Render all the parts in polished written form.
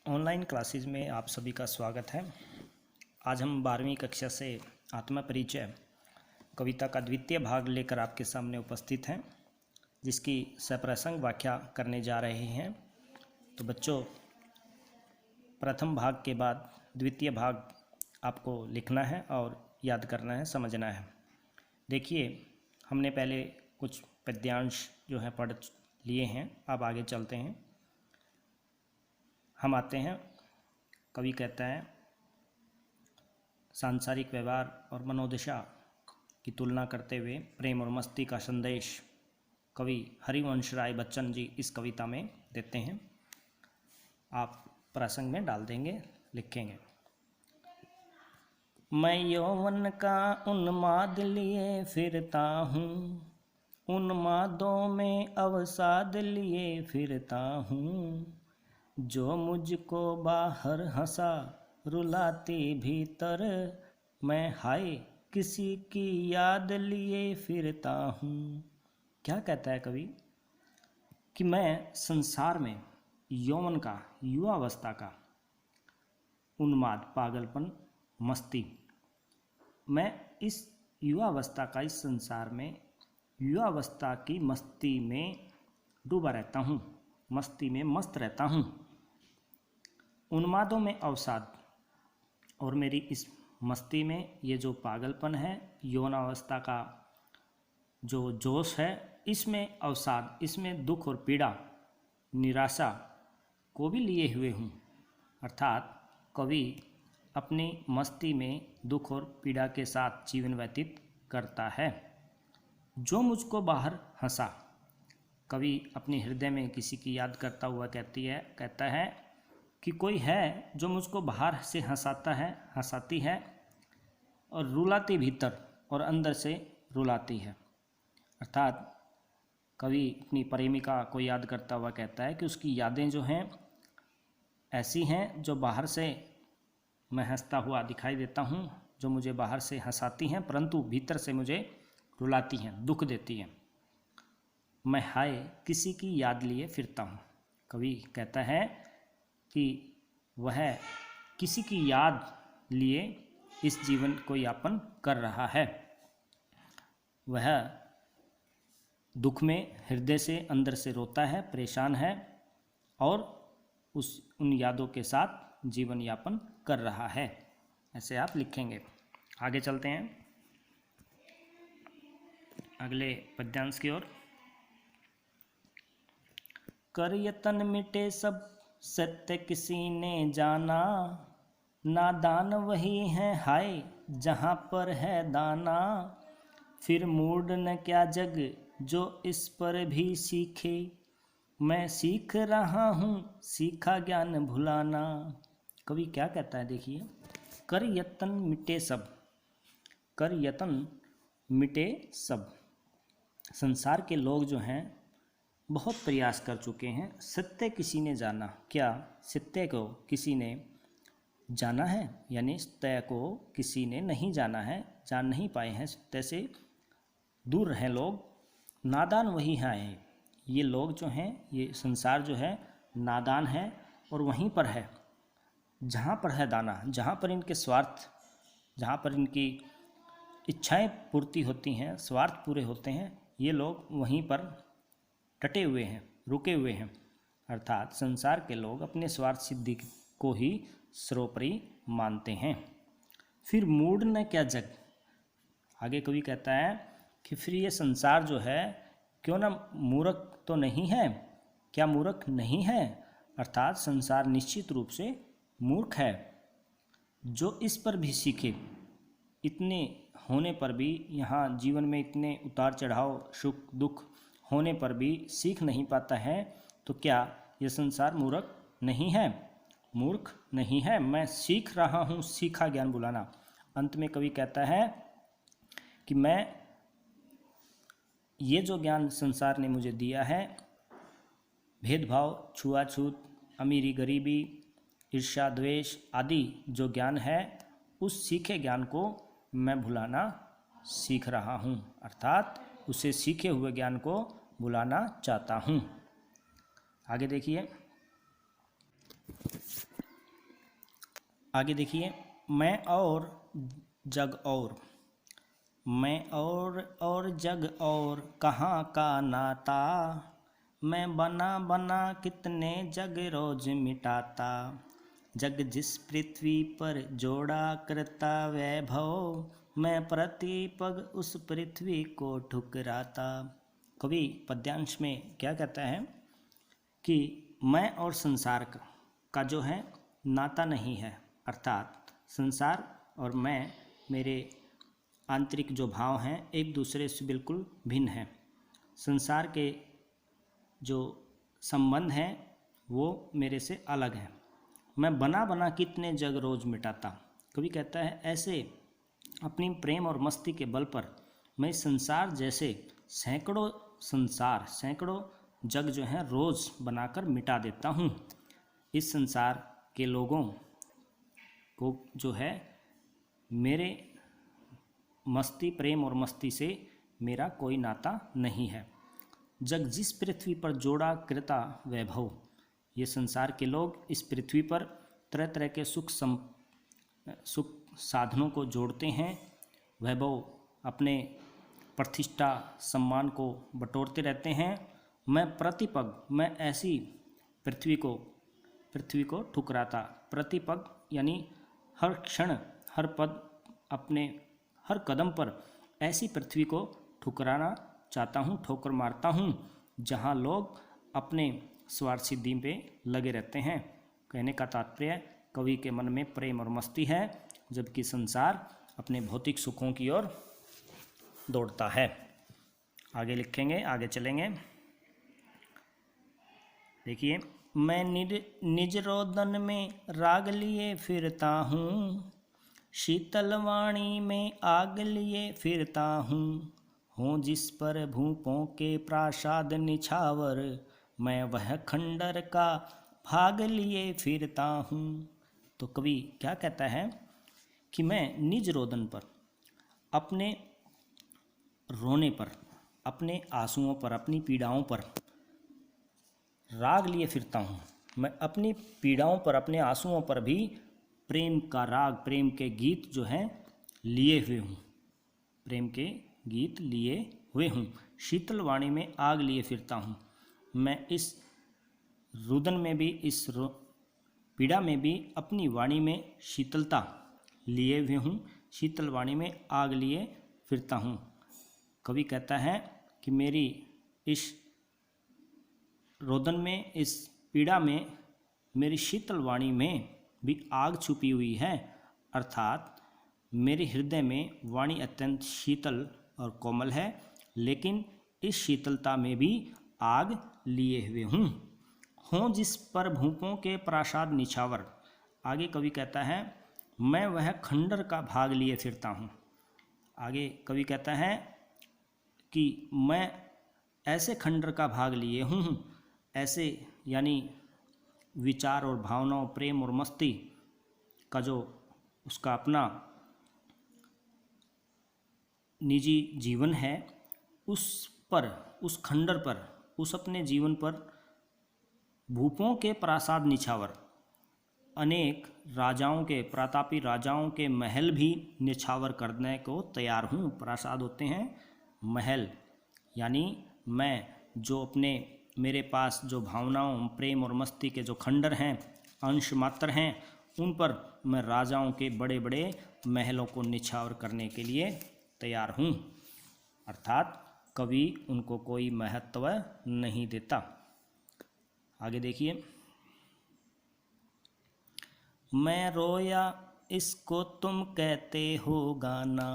Online classes में आप सभी का स्वागत है। आज हम 12वीं कक्षा से आत्मा परिचय कविता का द्वितीय भाग लेकर आपके सामने उपस्थित हैं, जिसकी सप्रसंग व्याख्या करने जा रहे हैं। तो बच्चों, प्रथम भाग के बाद द्वितीय भाग आपको लिखना है और याद करना है, समझना है। देखिए, हमने पहले कुछ पद्यांश जो है पढ़ लिए हैं। अब आगे चलते हैं। हम आते हैं। कवि कहता है, सांसारिक व्यवहार और मनोदशा की तुलना करते हुए प्रेम और मस्ती का संदेश कवि हरिवंश राय बच्चन जी इस कविता में देते हैं। आप प्रसंग में डाल देंगे, लिखेंगे। मैं यौवन का उन्माद लिए फिरता हूँ, उन्मादों में अवसाद लिए फिरता हूँ। जो मुझको बाहर हंसा रुलाती भीतर, मैं हाय किसी की याद लिए फिरता हूँ। क्या कहता है कवि कि मैं संसार में यौवन का, युवावस्था का उन्माद, पागलपन, मस्ती, मैं इस युवावस्था का, इस संसार में युवावस्था की मस्ती में डूबा रहता हूँ, मस्ती में मस्त रहता हूँ। उन्मादों में अवसाद, और मेरी इस मस्ती में ये जो पागलपन है, यौनावस्था का जो जोश है, इसमें अवसाद, इसमें दुख और पीड़ा, निराशा को भी लिए हुए हूँ। अर्थात कवि अपनी मस्ती में दुख और पीड़ा के साथ जीवन व्यतीत करता है। जो मुझको बाहर हंसा, कवि अपने हृदय में किसी की याद करता हुआ कहता है कि कोई है जो मुझको बाहर से हंसाता है, हंसाती है, और रुलाती भीतर, और अंदर से रुलाती है। अर्थात कवि अपनी प्रेमिका को याद करता हुआ कहता है कि उसकी यादें जो हैं ऐसी हैं जो बाहर से मैं हंसता हुआ दिखाई देता हूँ, जो मुझे बाहर से हंसाती हैं परंतु भीतर से मुझे रुलाती हैं, दुख देती हैं। मैं हाय किसी की याद लिए फिरता हूँ। कवि कहता है कि वह किसी की याद लिए इस जीवन को यापन कर रहा है। वह दुख में हृदय से, अंदर से रोता है, परेशान है, और उन यादों के साथ जीवन यापन कर रहा है। ऐसे आप लिखेंगे। आगे चलते हैं अगले पद्यांश की ओर। कर यतन मिटे सब सत्य किसी ने जाना, नादान वही है हाय जहाँ पर है दाना। फिर मूड न क्या जग जो इस पर भी सीखे, मैं सीख रहा हूँ सीखा ज्ञान भुलाना। कवि क्या कहता है, देखिए। कर यतन मिटे सब, कर यतन मिटे सब। संसार के लोग जो हैं बहुत प्रयास कर चुके हैं, सत्य किसी ने जाना। क्या सत्य को किसी ने जाना है? यानी सत्य को किसी ने नहीं जाना है, जान नहीं पाए हैं, सत्य से दूर रहे लोग। नादान वही हैं, ये लोग जो हैं, ये संसार जो है नादान है, और वहीं पर है जहाँ पर है दाना, जहाँ पर इनके स्वार्थ, जहाँ पर इनकी इच्छाएं पूर्ति होती हैं, स्वार्थ पूरे होते हैं, ये लोग वहीं पर डटे हुए हैं, रुके हुए हैं। अर्थात संसार के लोग अपने स्वार्थ सिद्धि को ही सर्वोपरि मानते हैं। फिर मूड न क्या जग, आगे कवि कहता है कि फिर ये संसार जो है क्यों ना मूर्ख तो नहीं है, क्या मूर्ख नहीं है? अर्थात संसार निश्चित रूप से मूर्ख है। जो इस पर भी सीखे, इतने होने पर भी, यहाँ जीवन में इतने उतार चढ़ाव, सुख दुख होने पर भी सीख नहीं पाता है, तो क्या ये संसार मूर्ख नहीं है? मूर्ख नहीं है। मैं सीख रहा हूँ सीखा ज्ञान भुलाना। अंत में कवि कहता है कि मैं ये जो ज्ञान संसार ने मुझे दिया है, भेदभाव, छुआछूत, अमीरी गरीबी, ईर्ष्या द्वेष आदि जो ज्ञान है, उस सीखे ज्ञान को मैं भुलाना सीख रहा हूँ। अर्थात उसे सीखे हुए ज्ञान को भुलाना चाहता हूँ। आगे देखिए। आगे देखिए, मैं और जग और जग और कहाँ का नाता, मैं बना बना कितने जग रोज मिटाता, जग जिस पृथ्वी पर जोड़ा करता वैभव, मैं प्रति पग उस पृथ्वी को ठुकराता। कवि पद्यांश में क्या कहता है कि मैं और संसार का जो है नाता नहीं है, अर्थात संसार और मैं, मेरे आंतरिक जो भाव हैं एक दूसरे से बिल्कुल भिन्न हैं। संसार के जो संबंध हैं वो मेरे से अलग हैं। मैं बना बना कितने जग रोज मिटाता। कवि कहता है ऐसे अपनी प्रेम और मस्ती के बल पर मैं संसार जैसे सैकड़ों जग जो हैं रोज बनाकर मिटा देता हूँ। इस संसार के लोगों को जो है मेरे मस्ती, प्रेम और मस्ती से मेरा कोई नाता नहीं है। जग जिस पृथ्वी पर जोड़ा कृता वैभव, ये संसार के लोग इस पृथ्वी पर तरह तरह के सुख साधनों को जोड़ते हैं, वैभव अपने प्रतिष्ठा सम्मान को बटोरते रहते हैं। मैं प्रतिपग, मैं ऐसी पृथ्वी को ठुकराता। प्रतिपग यानी हर क्षण, हर पद, अपने हर कदम पर ऐसी पृथ्वी को ठुकराना चाहता हूँ, ठोकर मारता हूँ जहाँ लोग अपने स्वार्थ सिद्धि पे लगे रहते हैं। कहने का तात्पर्य, कवि के मन में प्रेम और मस्ती है जबकि संसार अपने भौतिक सुखों की ओर दौड़ता है। आगे लिखेंगे, आगे चलेंगे। देखिए, मैं निज रोदन में राग लिए फिरता हूँ, शीतल वाणी में आग लिए फिरता हूँ जिस पर भूपों के प्रासाद निछावर, मैं वह खंडर का भाग लिए फिरता हूँ। तो कवि क्या कहता है कि मैं निज रोदन पर, अपने रोने पर, अपने आंसुओं पर, अपनी पीड़ाओं पर राग लिए फिरता हूँ। मैं अपनी पीड़ाओं पर, अपने आंसुओं पर भी प्रेम का राग, प्रेम के गीत जो हैं लिए हुए हूँ, प्रेम के गीत लिए हुए हूँ। शीतल वाणी में आग लिए फिरता हूँ। मैं इस रुदन में भी, इस पीड़ा में भी अपनी वाणी में शीतलता लिए हुए हूँ, शीतल वाणी में आग लिए फिरता हूँ। कवि कहता है कि मेरी इस रोदन में, इस पीड़ा में, मेरी शीतल वाणी में भी आग छुपी हुई है, अर्थात मेरे हृदय में वाणी अत्यंत शीतल और कोमल है, लेकिन इस शीतलता में भी आग लिए हुए हूँ जिस पर भूपों के प्रासाद निछावर। आगे कवि कहता है मैं वह खंडर का भाग लिए फिरता हूँ। आगे कवि कहता है कि मैं ऐसे खंडर का भाग लिए हूँ, ऐसे यानी विचार और भावनाओं, प्रेम और मस्ती का जो उसका अपना निजी जीवन है, उस पर, उस खंडर पर, उस अपने जीवन पर भूपों के प्रासाद निछावर, अनेक राजाओं के, प्रतापी राजाओं के महल भी निछावर करने को तैयार हूँ। प्रासाद होते हैं महल, यानी मैं जो अपने, मेरे पास जो भावनाओं, प्रेम और मस्ती के जो खंडर हैं, अंश मात्र हैं, उन पर मैं राजाओं के बड़े बड़े महलों को निछावर करने के लिए तैयार हूँ। अर्थात कवि उनको कोई महत्व नहीं देता। आगे देखिए, मैं रोया इसको तुम कहते हो गाना,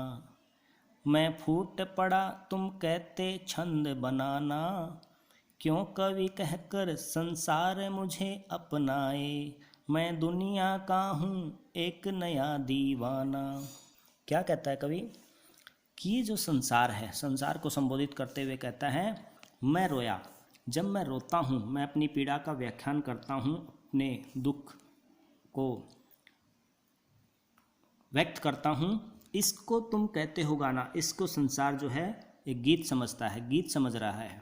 मैं फूट पड़ा तुम कहते छंद बनाना, क्यों कवि कहकर संसार मुझे अपनाए, मैं दुनिया का हूँ एक नया दीवाना। क्या कहता है कवि कि ये जो संसार है, संसार को संबोधित करते हुए कहता है मैं रोया, जब मैं रोता हूँ, मैं अपनी पीड़ा का व्याख्यान करता हूँ, अपने दुख को व्यक्त करता हूँ, इसको तुम कहते हो गाना। इसको संसार जो है एक गीत समझता है, गीत समझ रहा है।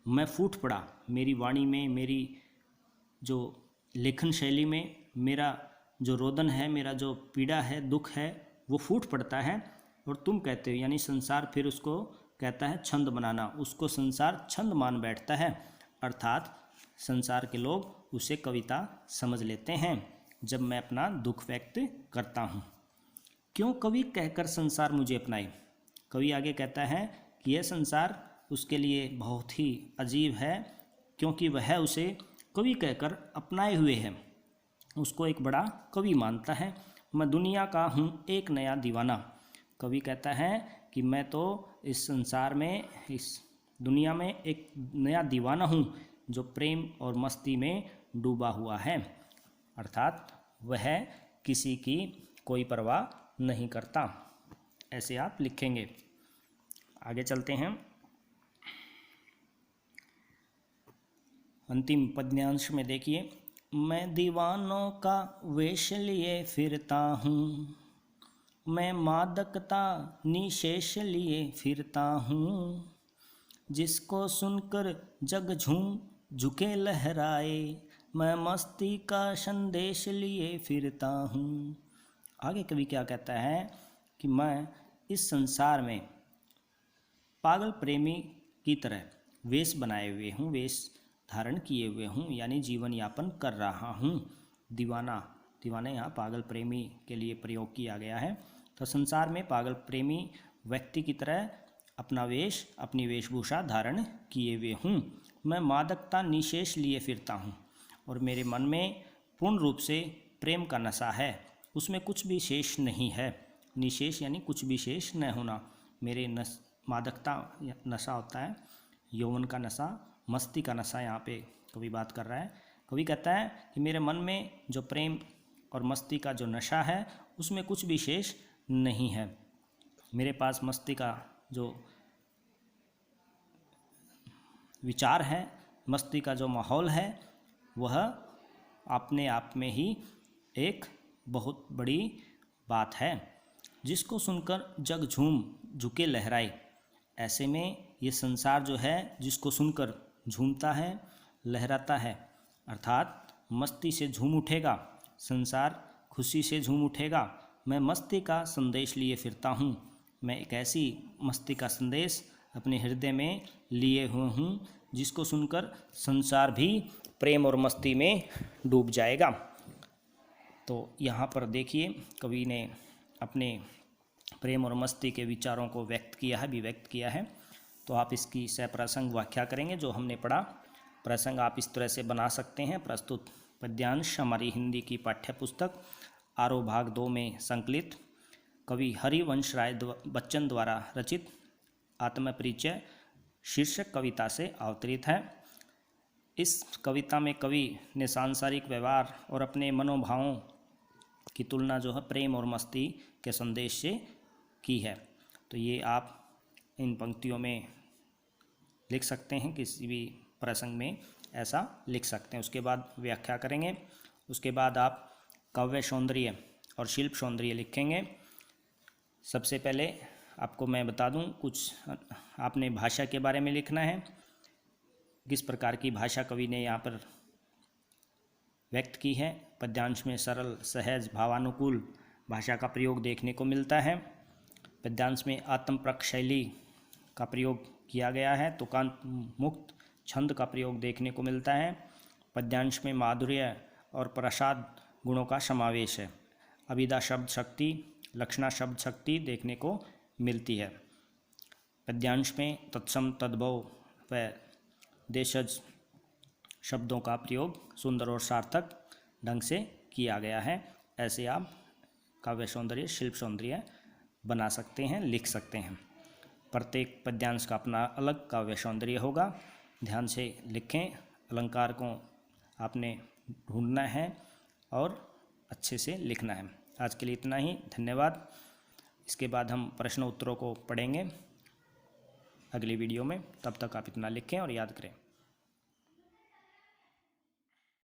मैं फूट पड़ा, मेरी वाणी में, मेरी जो लेखन शैली में मेरा जो रोदन है, मेरा जो पीड़ा है, दुख है, वो फूट पड़ता है और तुम कहते हो, यानी संसार फिर उसको कहता है छंद बनाना, उसको संसार छंद मान बैठता है, अर्थात संसार के लोग उसे कविता समझ लेते हैं जब मैं अपना दुख व्यक्त करता हूँ। क्यों कवि कहकर संसार मुझे अपनाए। कवि आगे कहता है कि यह संसार उसके लिए बहुत ही अजीब है, क्योंकि वह उसे कवि कहकर अपनाए हुए है, उसको एक बड़ा कवि मानता है। मैं दुनिया का हूँ एक नया दीवाना। कवि कहता है कि मैं तो इस संसार में, इस दुनिया में एक नया दीवाना हूँ जो प्रेम और मस्ती में डूबा हुआ है, अर्थात वह किसी की कोई परवाह नहीं करता। ऐसे आप लिखेंगे। आगे चलते हैं। अंतिम पद्यांश में देखिए, मैं दीवानों का वेश लिए फिरता हूँ, मैं मादकता निशेष लिए फिरता हूँ, जिसको सुनकर जग झूम झुके लहराए, मैं मस्ती का संदेश लिए फिरता हूँ। आगे कवि क्या कहता है कि मैं इस संसार में पागल प्रेमी की तरह वेश बनाए हुए हूँ, वेश धारण किए हुए हूँ, यानी जीवन यापन कर रहा हूँ। दीवाना, दीवाना यहाँ पागल प्रेमी के लिए प्रयोग किया गया है। तो संसार में पागल प्रेमी व्यक्ति की तरह अपना वेश, अपनी वेशभूषा धारण किए हुए हूँ। मैं मादकता निशेष लिए फिरता हूँ और मेरे मन में पूर्ण रूप से प्रेम का नशा है, उसमें कुछ भी शेष नहीं है। निशेष यानी कुछ भी शेष न होना। मेरे मादकता नशा होता है, यौवन का नशा, मस्ती का नशा, यहाँ पे कवि बात कर रहा है। कवि कहता है कि मेरे मन में जो प्रेम और मस्ती का जो नशा है उसमें कुछ भी शेष नहीं है। मेरे पास मस्ती का जो विचार है, मस्ती का जो माहौल है, वह अपने आप में ही एक बहुत बड़ी बात है, जिसको सुनकर जग झूम झुके लहराए। ऐसे में ये संसार जो है, जिसको सुनकर झूमता है, लहराता है, अर्थात मस्ती से झूम उठेगा, संसार खुशी से झूम उठेगा। मैं मस्ती का संदेश लिए फिरता हूँ, मैं एक ऐसी मस्ती का संदेश अपने हृदय में लिए हुए हूँ जिसको सुनकर संसार भी प्रेम और मस्ती में डूब जाएगा। तो यहाँ पर देखिए कवि ने अपने प्रेम और मस्ती के विचारों को व्यक्त किया है, अभिव्यक्त किया है। तो आप इसकी सप्रसंग व्याख्या करेंगे। जो हमने पढ़ा प्रसंग आप इस तरह से बना सकते हैं। प्रस्तुत पद्यांश हमारी हिंदी की पाठ्य पुस्तक आरोह भाग 2 में संकलित कवि हरिवंश राय बच्चन द्वारा रचित आत्मपरिचय शीर्षक कविता से अवतरित है। इस कविता में कवि ने सांसारिक व्यवहार और अपने मनोभावों की तुलना जो है प्रेम और मस्ती के संदेश से की है। तो ये आप इन पंक्तियों में लिख सकते हैं, किसी भी प्रसंग में ऐसा लिख सकते हैं। उसके बाद व्याख्या करेंगे। उसके बाद आप काव्य सौंदर्य और शिल्प सौंदर्य लिखेंगे। सबसे पहले आपको मैं बता दूं, कुछ आपने भाषा के बारे में लिखना है, किस प्रकार की भाषा कवि ने यहाँ पर व्यक्त की है। पद्यांश में सरल, सहज, भावानुकूल भाषा का प्रयोग देखने को मिलता है। पद्यांश में आत्मप्रक शैली का प्रयोग किया गया है, तुकांत मुक्त छंद का प्रयोग देखने को मिलता है। पद्यांश में माधुर्य और प्रसाद गुणों का समावेश है। अभिधा शब्द शक्ति, लक्षणा शब्द शक्ति देखने को मिलती है। पद्यांश में तत्सम, तद्भव व देशज शब्दों का प्रयोग सुंदर और सार्थक ढंग से किया गया है। ऐसे आप काव्य सौंदर्य, शिल्प सौंदर्य बना सकते हैं, लिख सकते हैं। प्रत्येक पद्यांश का अपना अलग काव्य सौंदर्य होगा। ध्यान से लिखें। अलंकार को आपने ढूंढना है और अच्छे से लिखना है। आज के लिए इतना ही, धन्यवाद। इसके बाद हम प्रश्न उत्तरों को पढ़ेंगे अगली वीडियो में। तब तक आप इतना लिखें और याद करें।